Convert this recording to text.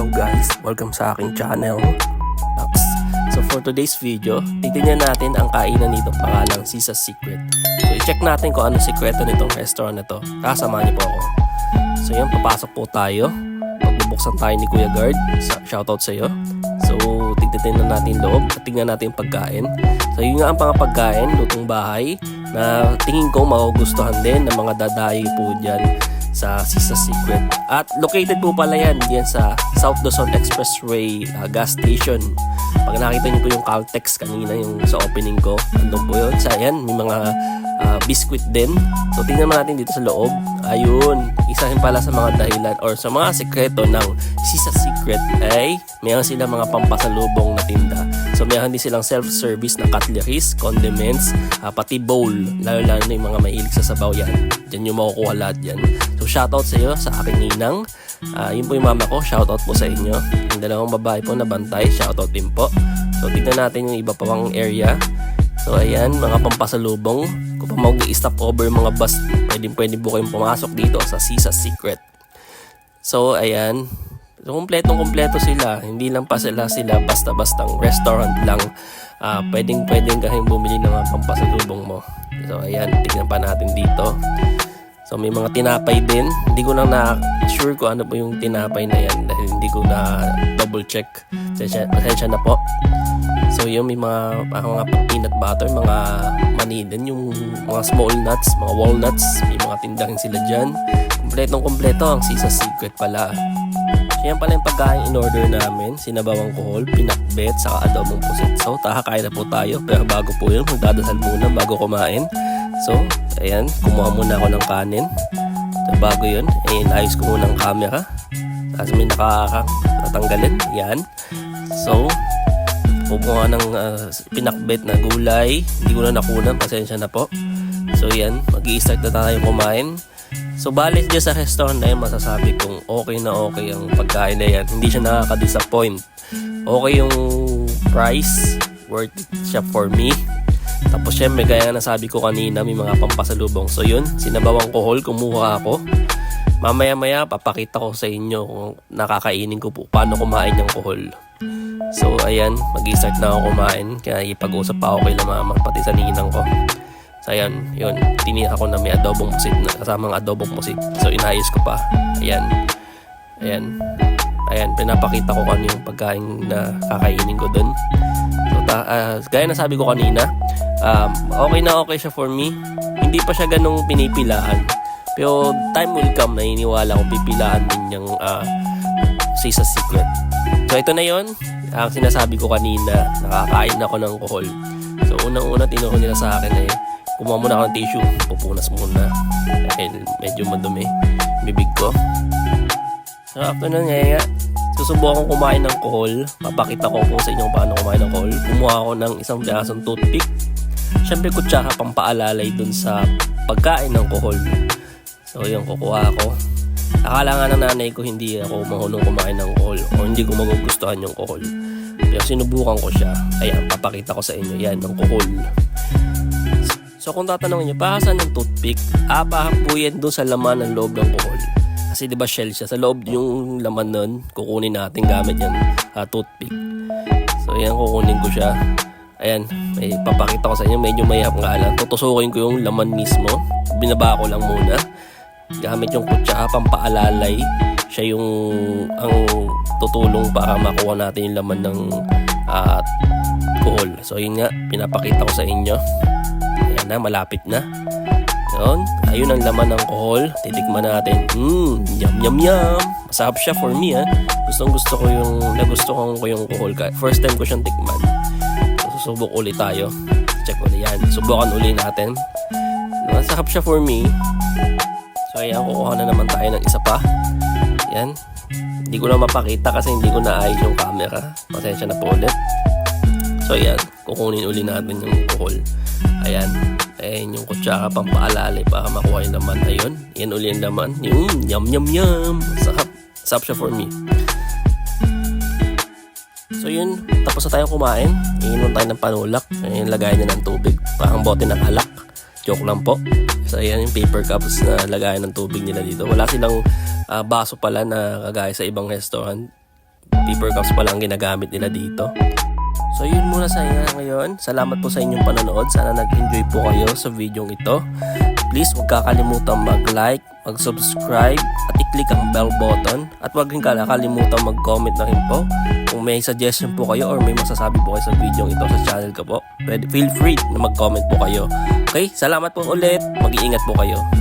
Hello guys, welcome sa aking channel. So for today's video, titingnan natin ang kainan nitong pangalang Sisa's Secret. So i-check natin kung ano sikreto nitong restaurant na to. Kasama niyo po ako. So yan, papasok po tayo. Magbubuksan tayo ni Kuya Guard. Shoutout sa iyo. So tignan natin loob at tingnan natin yung pagkain. So yun nga ang mga pagkain, lutong bahay na tingin ko magugustuhan din ng mga dadayo po dyan sa Sisa's Secret. At located po pala yan sa South Luzon Expressway gas station. Pag nakita niyo po yung Caltex kanina yung sa opening ko, andun po yun. Sa yan, may mga biscuit din. So tingnan natin dito sa loob. Ayun, isa rin pala sa mga dahilan or sa mga sekreto ng Sisa's Secret ay mayroon silang mga pampasalubong na tinda. So mayroon din silang self-service na cutleries, condiments, pati bowl. Lalo-lalo na yung mga mahilig sa sabaw yan. Diyan yung makukuha lahat yan. So shoutout sa iyo, sa aking ninang. Yun po yung mama ko, shoutout po sa inyo. Yung dalawang babae po na bantay, shoutout din po. So tignan natin yung iba pa pang area. So ayan, mga pampasalubong. Kung pa mag-stop over mga bus, pwede po kayong pumasok dito sa Sisa's Secret. So ayan, so kompletong-kompleto sila. Hindi lang pa sila basta-bastang restaurant lang. Pwedeng kayong bumili ng mga pampasalubong mo. So ayan, tignan pa natin dito. So may mga tinapay din. Hindi ko lang na-sure kung ano po yung tinapay na yan dahil hindi ko na double check. Pasensya na po. So yun, may mga peanut butter, mga mani din, yung mga small nuts, mga walnuts. May mga tindahin sila dyan. Kompletong-kompleto ang Sisa's Secret pala. So yan pala yung pagkain in order namin. Sinabawang kohol, pinakbet, saka adobong pusit. So kakain na po tayo. Pero bago po yun, magdadasal muna bago kumain. So, ayan, kumuha muna ako ng kanin. So, bago yun, inayos ko muna ang camera. Tapos may nakatanggalin. Yan. So, kumuha ng pinakbet na gulay. Hindi ko na nakunan, pasensya na po. So, yan, mag-i-start na tayo kumain. So, balik dyan sa restaurant na yan, masasabi kong okay na okay ang pagkain na yan. Hindi siya nakaka-disappoint. Okay yung price, worth it siya for me. Tapos syempre, gaya na sabi ko kanina, may mga pampasalubong. So yun, sinabawang kohol, kumuha ako. Mamaya-maya, papakita ko sa inyo kung nakakainin ko po paano kumain yung kohol. So ayan, mag-i-start na ako kumain. Kaya ipag-usap pa ako kay mama, pati sa ninang ko. So ayan, yun, tiniyak ako na may adobong pusit na kasamang adobong pusit. So inayos ko pa. Ayan, pinapakita ko kung ano yung pagkain na kakainin ko dun. So gaya na sabi ko kanina, okay na okay siya for me. Hindi pa siya ganong pinipilaan. Pero time will come na iniwala ko pipilaan din yung Sisa's Secret. So ito na yon, ang sinasabi ko kanina, nakakain ako ng kohol. So unang-una tinuro nila sa akin kumuha muna ako ng tissue, pupunas muna dahil medyo madumi bibig ko. So after nun susubukan kong kumain ng kohol. Papakita ko sa inyo paano kumain ng kohol. Kumuha ako ng isang pirasong toothpick. Siyempre kutsara pang paalalay dun sa pagkain ng kohol. So yun, kukuha ako. Akala nga ng nanay ko hindi ako mahulong kumain ng kohol o hindi ko magugustuhan yung kohol. Pero sinubukan ko siya. Ayan, papakita ko sa inyo yan, ng kohol. So kung tatanungin nyo, saan yung toothpick? Parang po yan dun sa laman ng loob ng kohol. Kasi diba shell siya, sa loob yung laman nun, kukunin natin gamit yan, toothpick. So yan, kukunin ko siya. Ayan, may papakita ko sa inyo, medyo mayap nga lang. Tutusukin ko yung laman mismo. Binaba ko lang muna. Gamit yung kutsara, pampaalalay. Siya yung ang tutulong para makuha natin yung laman ng kohol. So yun nga, pinapakita ko sa inyo. Ayan na, malapit na. Ayun ang laman ng kohol. Titikman natin. Yum. Masarap siya for me. Nagustuhan ko yung kohol. First time ko siyang tikman. So, susubok ulit tayo. Check ulit yan. Subukan ulit natin. Masarap siya for me. So ayan, kukuha na naman tayo ng isa pa. Yan. Hindi ko na mapakita kasi hindi ko naayos yung camera. Pasensya na po ulit. So ayan, kukunin ulit natin yung kohol. Ayan yung kutsara pang paalalay para makuha yung laman. Ayun, yan uli yung laman. Yum. Sarap siya for me. So yun, tapos na tayong kumain. Iinom tayo ng panulak. Ayun, lagayan na ng tubig. Parang bote ng alak. Joke lang po. So ayan yung paper cups na lagayan ng tubig nila dito. Wala silang baso pala na kagaya sa ibang restaurant. paper cups pa lang ginagamit nila dito. So yun muna sa inyo ngayon. Salamat po sa inyong panonood. Sana nag-enjoy po kayo sa video ito. Please huwag kakalimutan mag-like, mag-subscribe at i-click ang bell button. At huwag rin kakalimutan mag-comment na rin po. Kung may suggestion po kayo or may masasabi po kayo sa video ito sa channel ko po, feel free na mag-comment po kayo. Okay, salamat po ulit. Mag-iingat po kayo.